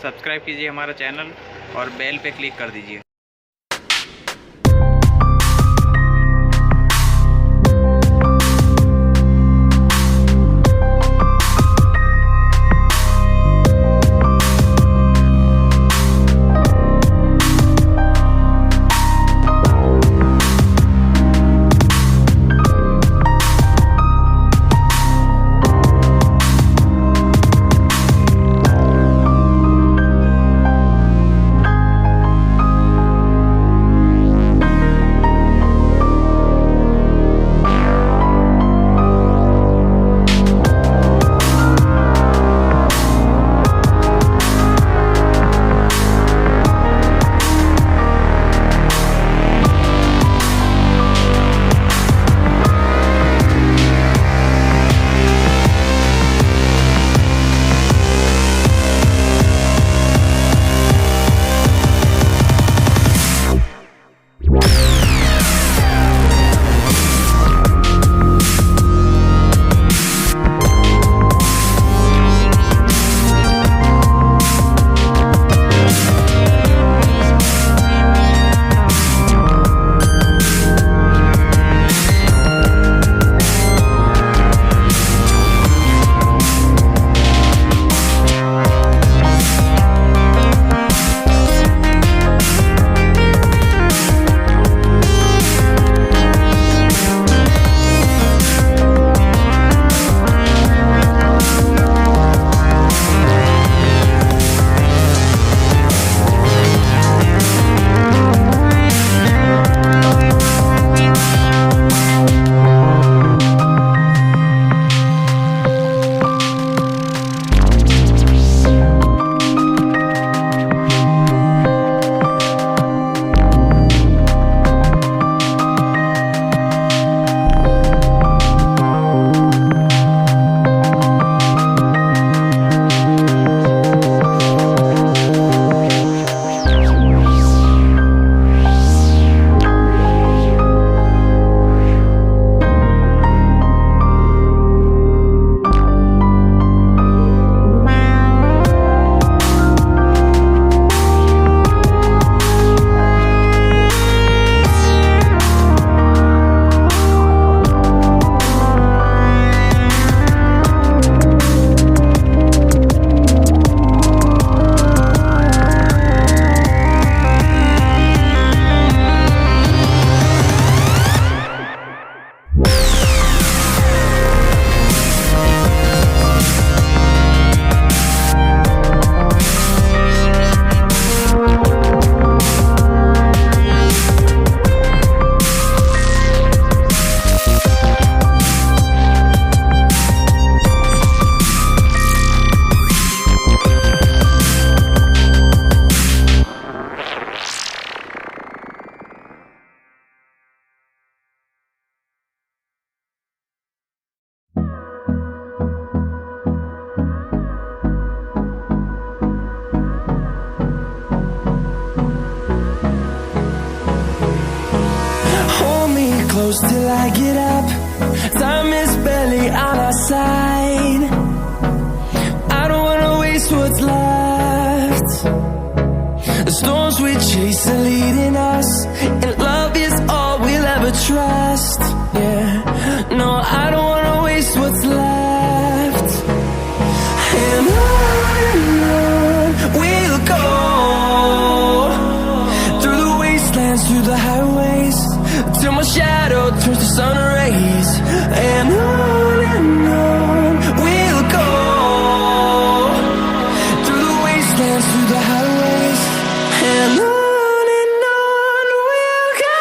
Subscribe कीजिए हमारा channel और बेल पे क्लिक कर दीजिए। Close till I get up. Time is barely on our side. I don't wanna waste what's left. The storms we chase are leading us, and love is all we'll ever trust. Yeah, no, I don't wanna waste what's left. And on we'll go, through the wastelands, through the highways, till my shadow turns to sun rays. And on we'll go, through the wastelands, through the highways, and on we'll go.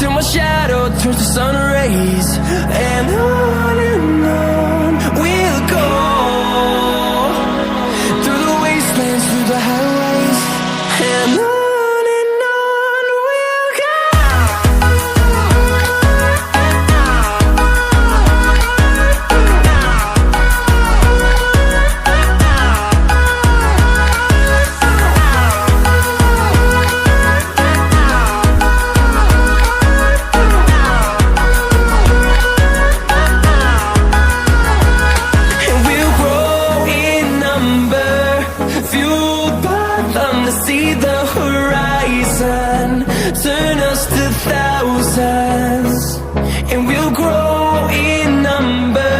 till my shadow turns to sun rays. And on we'll go, through the wastelands, through the highways. And on we'll go. See the horizon, turn us to thousands, and we'll grow in number,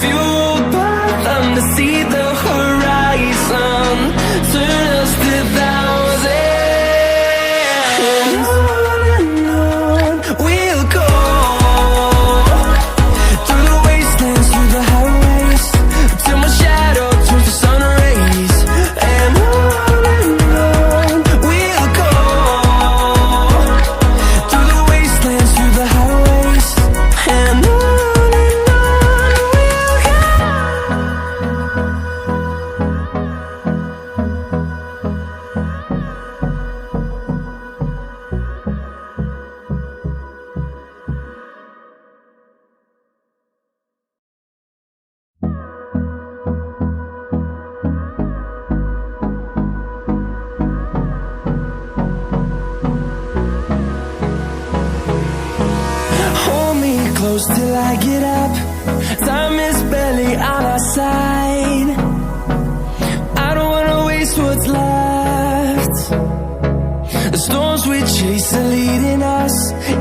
fueled by them to see the horizon, turn us to thousands, and on we'll go, through the wastelands, through the highways, till my shadow turns to sun rays. And close till I get up. Time is barely on our side. I don't wanna waste what's left. The storms we chase are leading us,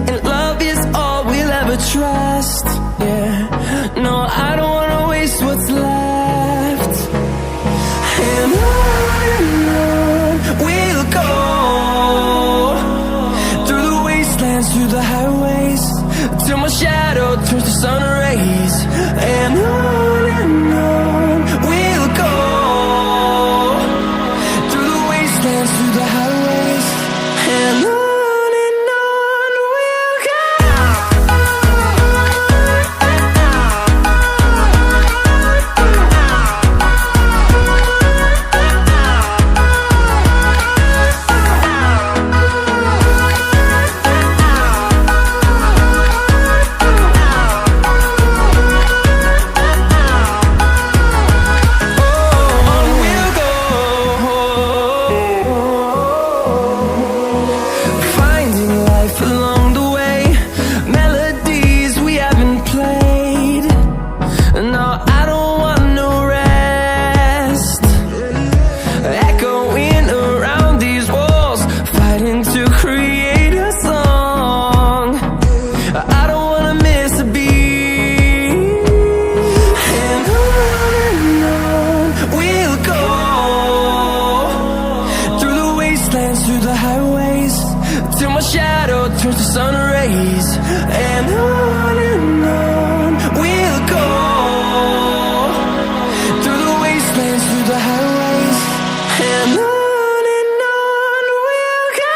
and love is all we'll ever trust. Yeah, no, I don't wanna waste what's left. And on we'll go, through the wastelands, through the highways, till my shadow turns to sun rays. And on we'll go, through the wastelands, through the highways. And on we'll go. Along the way, melodies we haven't played. No, I don't want no rest. Echoing around these walls, fighting to create a song. I don't wanna miss a beat. And on we'll go, through the wastelands, through the highways, till my shadow turns to sun rays. And on we'll go, through the wastelands, through the highways. And on we'll go.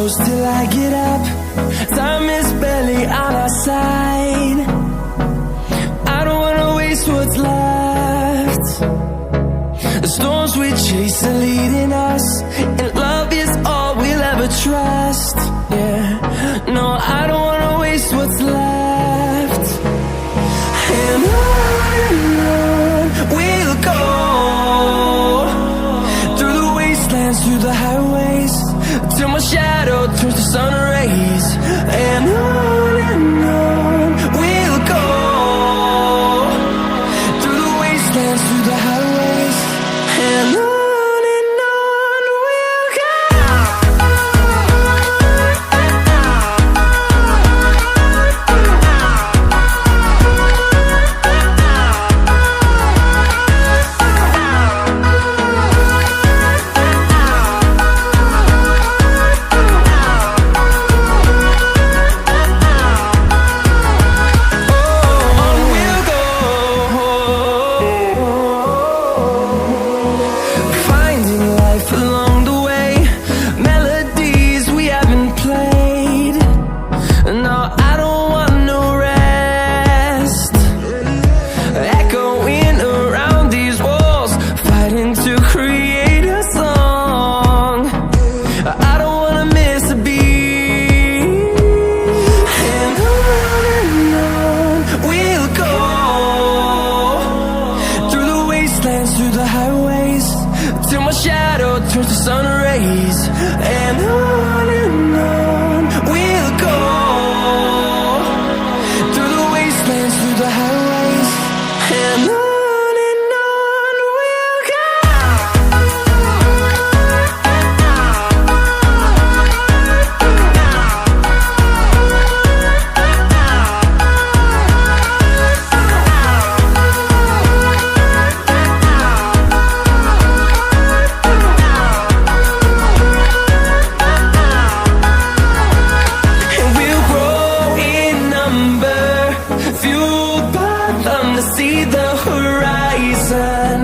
close till I get up. Time is barely on our side. I don't wanna waste what's left. The storms we chase are leading us, and love is all we'll ever trust. Yeah, no, I don't wanna waste what's left. And on we'll go, through the wastelands, through the highways, till my shadow turns to sun rays. And on we'll go, through the wastelands, through the highways, and on we'll go. Finding life along the way, melodies we haven't played. No, I don't want no rest. Echoing around these walls, fighting to create a song. I don't wanna miss a beat. And on we'll go, through the wastelands, through the highways, till my shadow turns to sun rays. And on we'll go, through the wastelands, through the highways, and on we'll go. And we'll grow in number, fueled by them to see the horizon,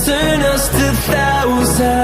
turn us to thousands.